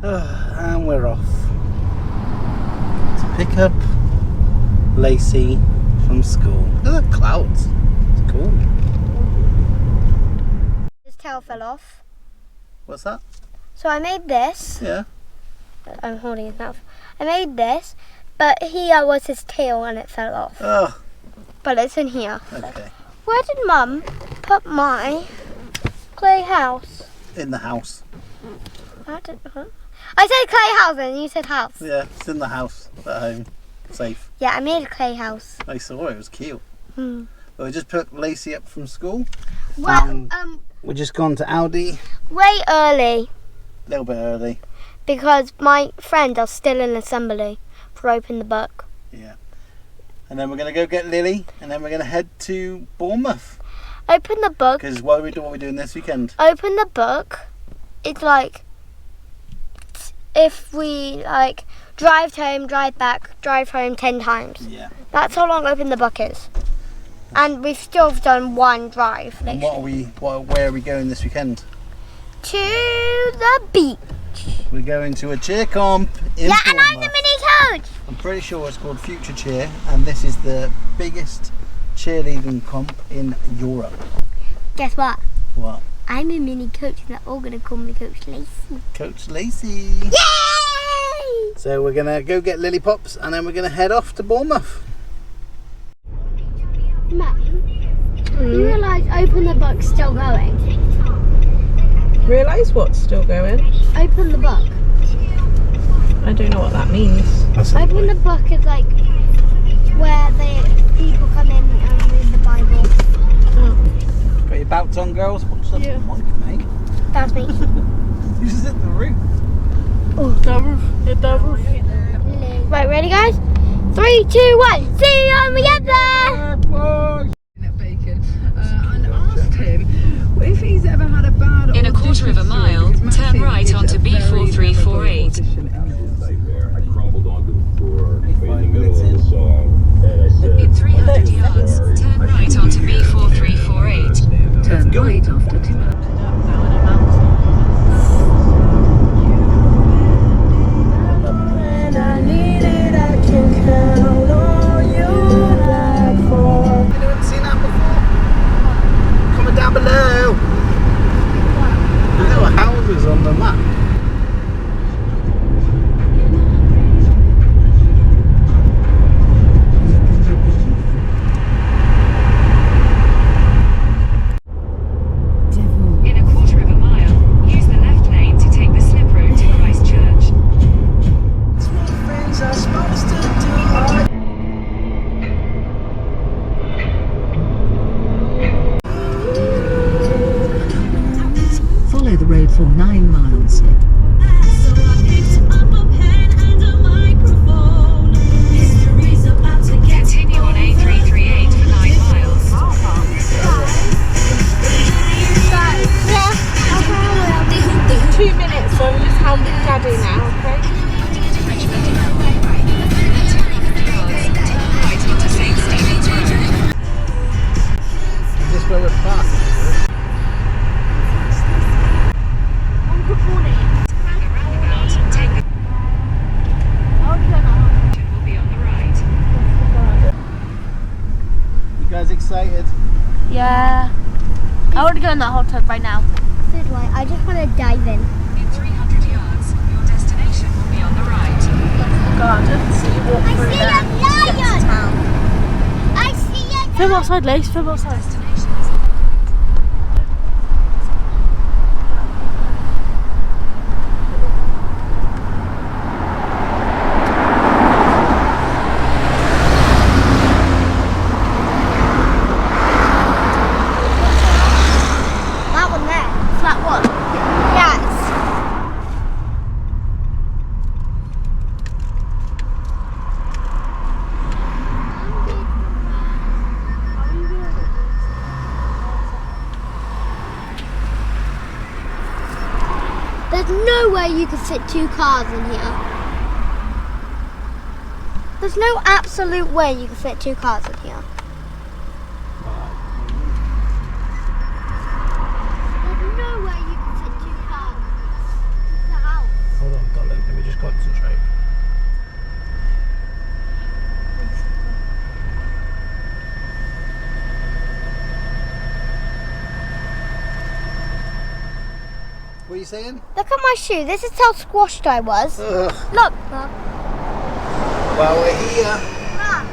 And we're off to pick up Lacey from school. Look at the clouds. It's cool. His tail fell off. What's that? So I made this. Yeah. I'm holding his mouth. I made this, but here was his tail and it fell off. Oh. But it's in here. Okay. Where did Mum put my clay house? In the house. I said clay house and you said house. Yeah, it's in the house at home. Safe. Yeah, I made a clay house. I saw it. It was cute. Hmm. Well, we just picked Lacey up from school. Well, We're just gone to Aldi. way early A little bit early. because my friends are still in assembly for open the book. Yeah. And then we're going to go get Lili, and then we're going to head to Bournemouth. Open the book. Because what are we doing this weekend? Open the book. It's like if we like drive home, drive back, drive home 10 times. Yeah. That's how long open the book is. And we've still done one drive. And where are we going this weekend? To the beach. We're going to a cheer comp in Yeah, and I'm the Bournemouth. mini coach. I'm pretty sure it's called Future Cheer, and this is the biggest cheerleading comp in Europe. Guess what? What? I'm a mini coach and they're all going to call me Coach Lacey. Coach Lacey. Yay! So we're going to go get Lily Pops, and then we're going to head off to Bournemouth. Mum, you realise open the book's still going? Realise what's still going? Open the book. I don't know what that means. Open the book is like where people come in and read the Bible. Oh. Got your bouts on, girls? What's the mic, mate? That's me. You just hit the roof. Hit the roof. Right, ready guys? 3, 2, 1. See you on the other! Bacon, and asked him if he's ever had a bad In a quarter of a mile, turn right onto B4348. I crumbled onto the floor in the middle of the song, and I said, In 300 yards, turn right onto B4348. Turn right after 200. Anyone seen that before? Comment down below. There's little houses on the map. In a quarter of a mile, use the left lane to take the slip road to Christchurch. Follow the road for 9 miles. Continue on A338 for 9 miles. Yeah. 2 minutes, so I'm just helping Daddy now, okay? Right onto St. Stephen's Road. Is this where we're parked? Round the roundabout, take the will be on the right. You guys excited? Yeah. I want to go in that hot tub right now. So do I. I just want to dive in. In 300 yards, your destination will be on the right. Garden, so you walk through there to get to town. I see a lion! Film outside, Lace, film outside. Destination is That one there. Flat one? Yes. There's no way you could fit 2 cars in here. There's no absolute way you could fit 2 cars in here. There's no way you could fit 2 cars in the house. Hold on, you saying? Look at my shoe. This is how squashed I was. Ugh. Look, Mum. Well, we're here. Mum.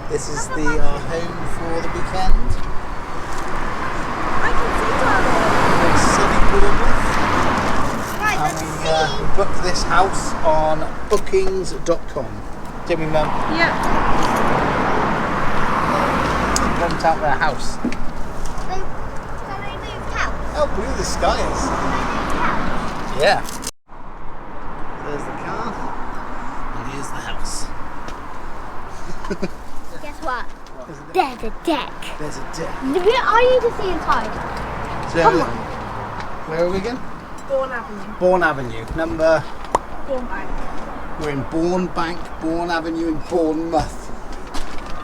This is the home for the weekend. I can see darling. It's sunny Bournemouth. Right, And let's we see. booked this house on bookings.com. Did we, Mum? Yeah. Rent out their house. So they moved house. How blue the sky is. So they moved house. Yeah. There's the car. And here's the house. Guess what? There's a deck. There's a deck. I need to see inside. So, Come on. where are we again? Bourne Avenue. Bourne Avenue. Number. Bourne Bank. We're in Bourne Bank, Bourne Avenue in Bournemouth.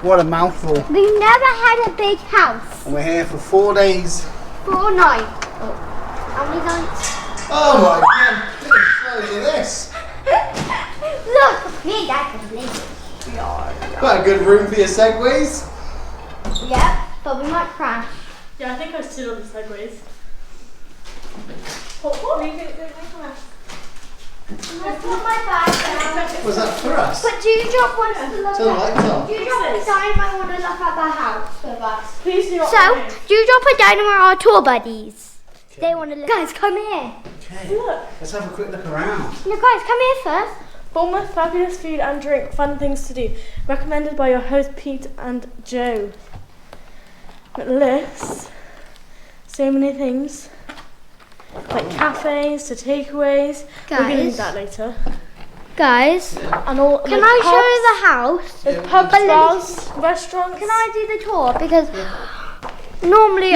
What a mouthful. We've never had a big house. And we're here for 4 days. 4 nights. Oh. How many nights? Oh my god, look at this. Look, me and Dad can believe Quite a good room for your segways. it. Yep, but we might crash. Yeah, I think I stood on the segways. What? Leave it, don't make a mess. Let's put my bag down. Was that for us? But do you drop one to look Turn the at? lights on. Do you drop a dynamo or look at the house with us? Please do not. So, move. do you drop a dynamo or our tour buddies? They want to look. Guys, come here. Okay, let's have a quick look around. No, guys, come here first. Bournemouth, fabulous food and drink, fun things to do. Recommended by your host Pete and Joe. It lists so many things, like cafes to takeaways. We're gonna need Guys. that later. Guys, And all. can I show you the house? There's pubs, But bars, restaurants. Can I do the tour? Because normally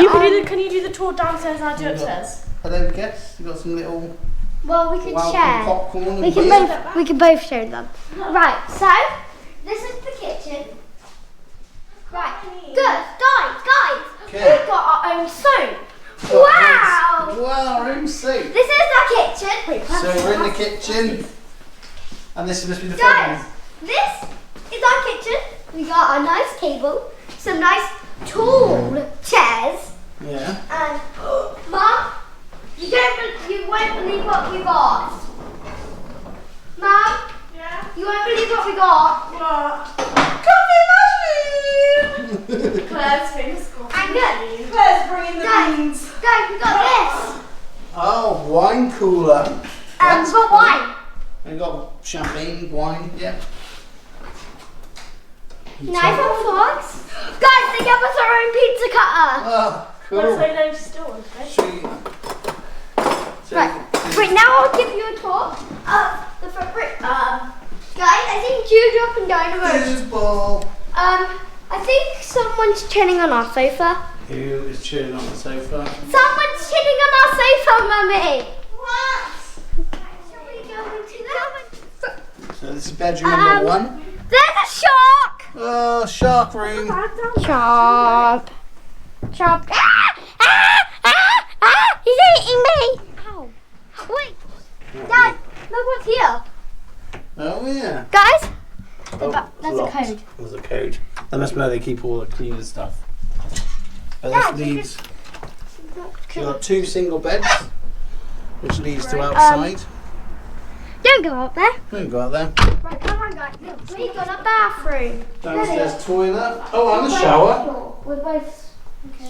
Can you do the tour downstairs and I'll do Yeah. upstairs? Hello guests, you've got some little well, we can welcome share. popcorn and We can beer. both show them. Right, so this is the kitchen. Right, good, guys. Okay. We've got our own soap. Oh, Wow. nice. Wow, room soup. This is the kitchen. So we're in the kitchen. And this must be the front Guys, room. this is our kitchen. We got a nice table, some nice tall chairs, Yeah. and Mum, you won't believe what we got. Mum, Yeah. you won't believe what we got. What? Coffee machine. Claire's famous coffee And good. machine. Claire's bringing the Guys, beans. guys, we got this. Oh, wine cooler. And That's we got cool. wine. We've got champagne, wine, yeah. Knife and forks. Guys, they gave us our own pizza cutter. Oh, cool. Let's say those stores, okay? Sweet. So, Right, now I'll give you a tour of the front room. Guys, I think Dewdrop and Dynamo. foosball. I think someone's chilling on our sofa. Who is chilling on the sofa? Someone's chilling on our sofa, Mummy. What? Shall we go into that? So this is bedroom number 1. There's a shark. Oh, shark room. Shark. Shark. He's eating me. Ow. Wait. Dad, look what's here. Oh yeah. Guys, Oh, there's a locked. code. There's a code. That must be where they keep all the cleaner stuff. But Dad, this you leads. You've got 2 single beds, which leads to Right, outside. Don't go up there. We can go out there. Right, come on, guys. Look, we got a bathroom. Downstairs toilet. Oh, and a shower. We're both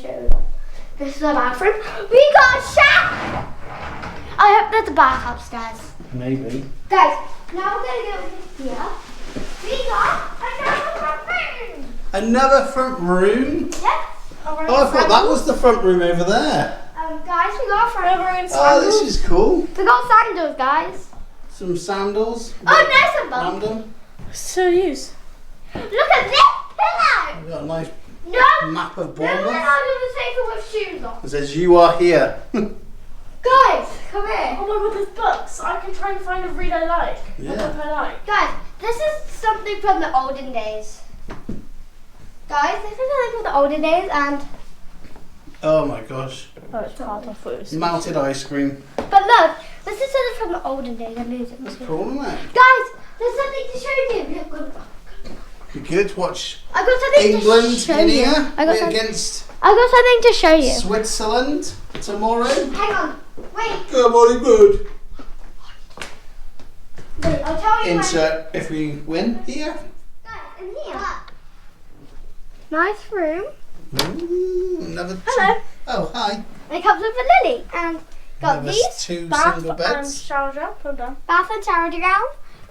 show them. This is the bathroom. We got a shower. I hope there's a bath upstairs. Maybe. Guys, now we're gonna go over here. We got another front room. Another front room. Yes. Oh, I thought that was the front room over there. Guys, we got a front room. Oh, this is cool. We got sandals, guys. Some sandals. Oh, there's some bumps. Random. So use. Look at this pillow. We've got a nice No. map of No, we're Bournemouth. not on the sofa with shoes on. It says you are here. Guys, come here. Oh my god, there's books. I can try and find a read I like. Yeah. A book I like. Guys, this is something from the olden days. Guys, this is something from the olden days, and Oh my gosh. Oh, it's hard. I thought it was. Melted ice cream. but look, this is something from the olden days. I'm losing That's it. cool, isn't it? Guys, there's something to show you. Look, Be good to watch I got something to England show in you. here I got something against to show you. Switzerland tomorrow. Hang on. Wait. Good morning, good. Wait, I'll tell you Insert if we win here. Guys, in here. Nice room. Ooh, another Hello. two. Oh, hi. It comes with a Lily. And got Another these. two Bath single and beds. shower gel. Well done. Bath and shower gown.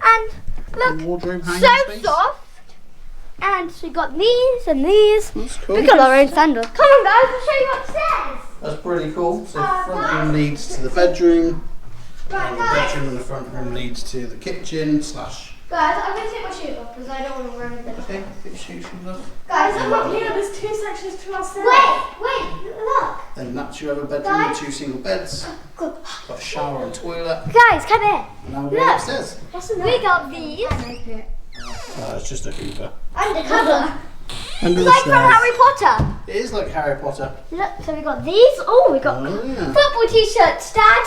And look, Wardrobe hanging so space. soft. And we got these and these. That's cool. We got our own sandals. Come on, guys, I'll show you upstairs. That's pretty cool. So Oh, front nice. room leads to the bedroom. Right, And the guys. bedroom and the front room leads to the kitchen slash. Guys, I'm going to take my shoes off because I don't want to wear anything. Okay, get your shoes off. Guys, I'm not here. There's 2 sections to our stairs. wait, look. Then that's your other bedroom Guys. with 2 single beds. Got a shower and toilet. Guys, come here. And now we're Look. upstairs. What's in We there? got these. It's just a Hoover. Undercover. Under It's the like from stairs. Harry Potter. It is like Harry Potter. Look, so we got these. Oh, we got Oh, yeah. football t-shirts, Dad.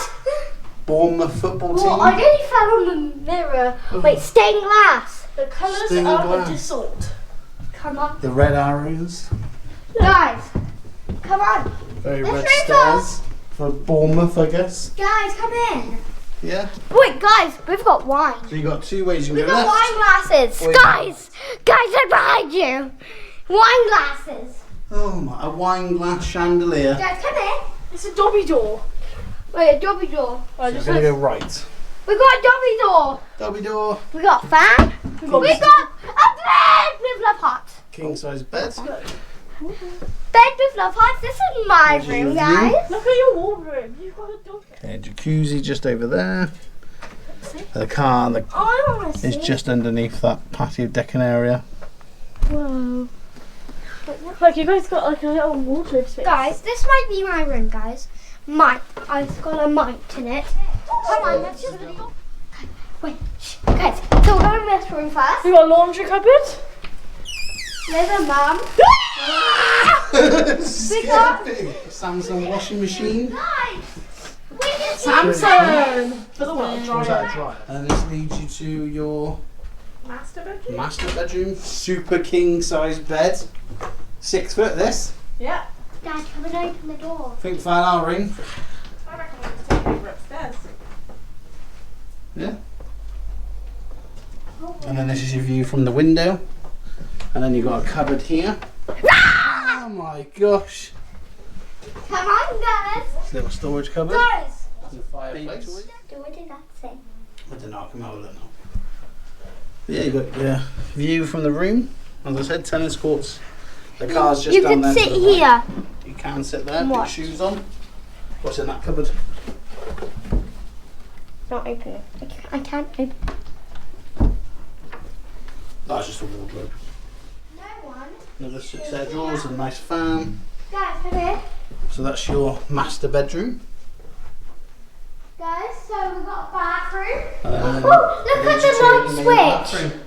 Bournemouth football team. Oh, I nearly fell on the mirror. Wait, stained glass. The colours Stained are glass. dissolved. Come on. The red arrows. Guys, come on. Very Let's red race stairs. For Bournemouth, I guess. Guys, come in. Yeah. Wait, guys, we've got wine. So you got 2 ways you We've can go got left. wine glasses. Wait. Guys, look behind you. Wine glasses. Oh my, a wine glass chandelier. Guys, come in. It's a dobby door. Wait, a dobby door. Oh, So we're going to go right. We got a dobby door. Dobby door. We got a fan. We got a bed with love hearts. King size bed. Bed with love hearts. This is my There's your room, view. guys. Look at your wardrobe. You've got a dog. Okay, jacuzzi just over there. The car Oh, I don't want to see. is just underneath that patio decking area. Whoa. Like you guys got like a little wardrobe space. Guys, this might be my room, guys. I've got a mite in it. Come on, let's just... Wait, shh. Guys, so we're going to this room first. You got a laundry cupboard. There's a mum. Scared pig. Samsung washing machine. Guys, we can see Samsung for the world Was dryer. that dry? And this leads you to your Master bedroom. master bedroom. Super king size bed. 6 foot this. Yeah. Dad, come and open the door. I think for our ring. I reckon we'll just take it over upstairs. Yeah. And then this is your view from the window. And then you've got a cupboard here. Oh my gosh. Come on, guys. It's a little storage cupboard. Guys. There's a fireplace. Do what did that say? I don't know, I can have a look now. Yeah, you've got your view from the room. As I said, tennis courts. The car's just You down can there. sit to the right. here. You can sit there, And put your watch. shoes on. What's in that cupboard? Not open it. I can't open. That's just a wardrobe. No one. Another 6 set of drawers, a nice fan. Guys, come here. So that's your master bedroom. Guys, so we've got a bathroom. And then Oh, look at leads you to the main light switch. bathroom.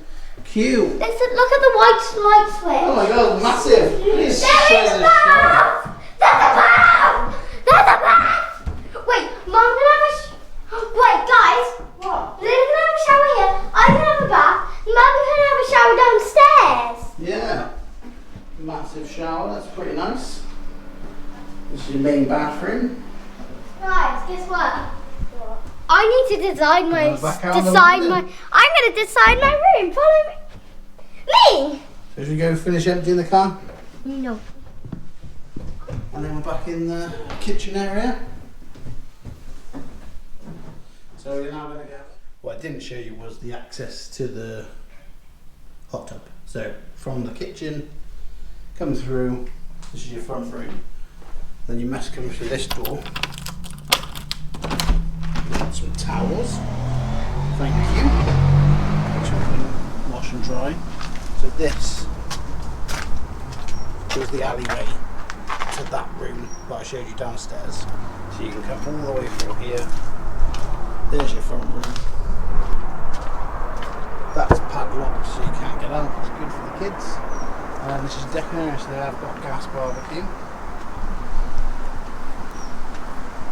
Cute. Look at the white light switch. Oh my god, massive. Look at this There size is of a this shower. bath! There's a bath! There's a bath! Wait, Mum can have a wait, guys. What? Lily can have a shower here. I can have a bath. Mum can have a shower downstairs. Yeah. Massive shower, that's pretty nice. This is your main bathroom. Guys, guess what? I need to design my Back out of the I'm window. gonna design my room. Follow me. Me? So as we go finish emptying the car, No. and then we're back in the kitchen area. So we're now going to go. What I didn't show you was the access to the hot tub. So from the kitchen, come through, this is your front room. Then you must come through this door. Got some towels. Thank you. Which we can wash and dry. So this was the alleyway to that room that I showed you downstairs. So you can come all the way through here. There's your front room. That's padlocked so you can't get out. It's good for the kids. And this is decking area, so they have got gas barbecue.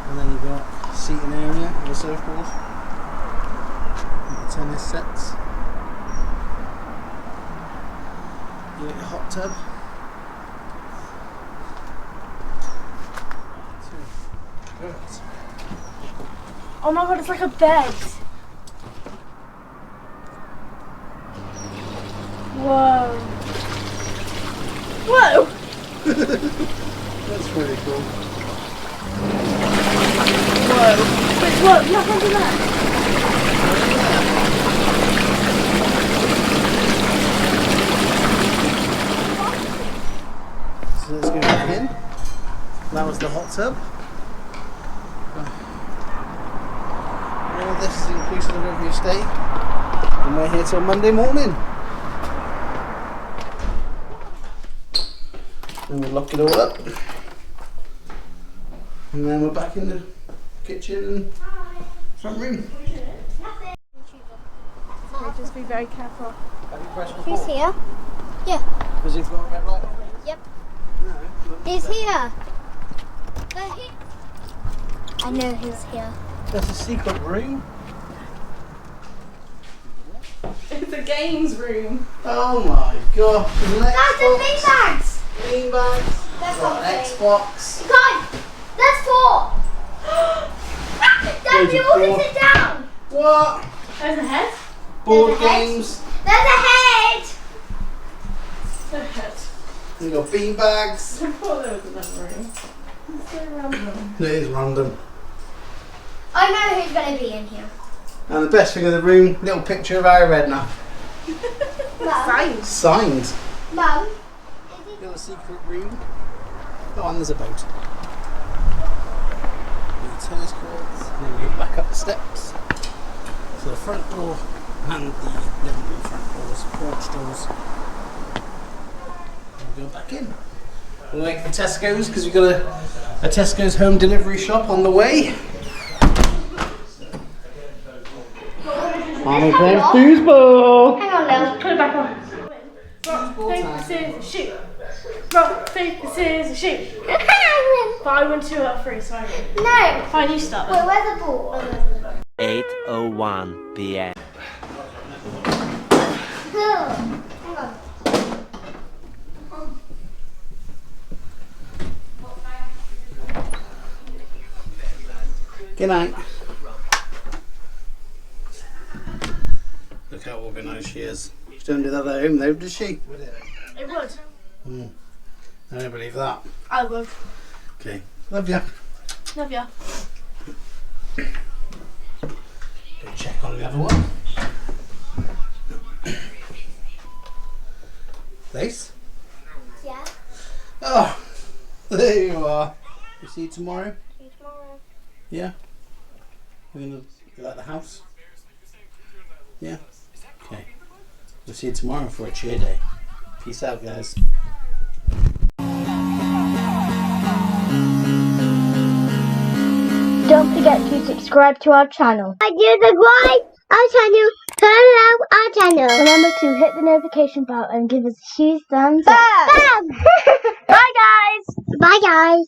And then you've got seating area with a surfboard. And the tennis sets. You got your hot tub. Good. Oh my god, it's like a bed. Whoa. Whoa! That's really cool. Whoa. Wait, what? Look under that. So let's go back in. That was the hot tub. All this is inclusive of your stay. And we're here till Monday morning. And we'll lock it all up. And then we're back in the kitchen and front room. Okay, just be very careful. Have you pressed He's before? here. Yeah. Has it got a red light? Yep. No. He's here. I know he's here. That's a secret room. It's a games room. Oh my god. That's the big bags. Bean bags. That's Got not an big. Xbox. Guys, that's 4. Dad, There's you a all four. sit down. What? There's a head. Board There's a head. games. There's a head. There's a head. We got bean bags. I thought there was another room. It's so random. It is random. I know who's going to be in here. And the best thing of the room, little picture of our Redna. Mum. Signed. Mum. Little secret room. Oh, and there's a boat. The tennis courts. And then we go back up the steps to the front door and the living room front doors, porch doors. And we go back in. We'll wait for Tesco's because we've got a Tesco's home delivery shop on the way. I'm playing foosball. Hang on, Lil. Put it back on. Rock, paper, scissors, shoot. Rock, paper, scissors, shoot. But I won 2 out of 3, so I win. No. Fine, you start Wait, then. where's the ball? 8:01 p.m. Hang on. Good night. Look how organised she is. She don't do that at home though, does she? It would. I don't believe that. I would. Okay. Love ya. Love ya. Go check on the other one. Lace? Yeah. Oh, there you are. We'll see you tomorrow. See you tomorrow. Yeah? We're going to go at the house? Yeah? Okay. We'll see you tomorrow for a cheer day. Peace out, guys. Don't forget to subscribe to our channel. Subscribe our channel. Turn on our channel. Remember to hit the notification bell and give us a huge thumbs up. Bye guys. Bye guys.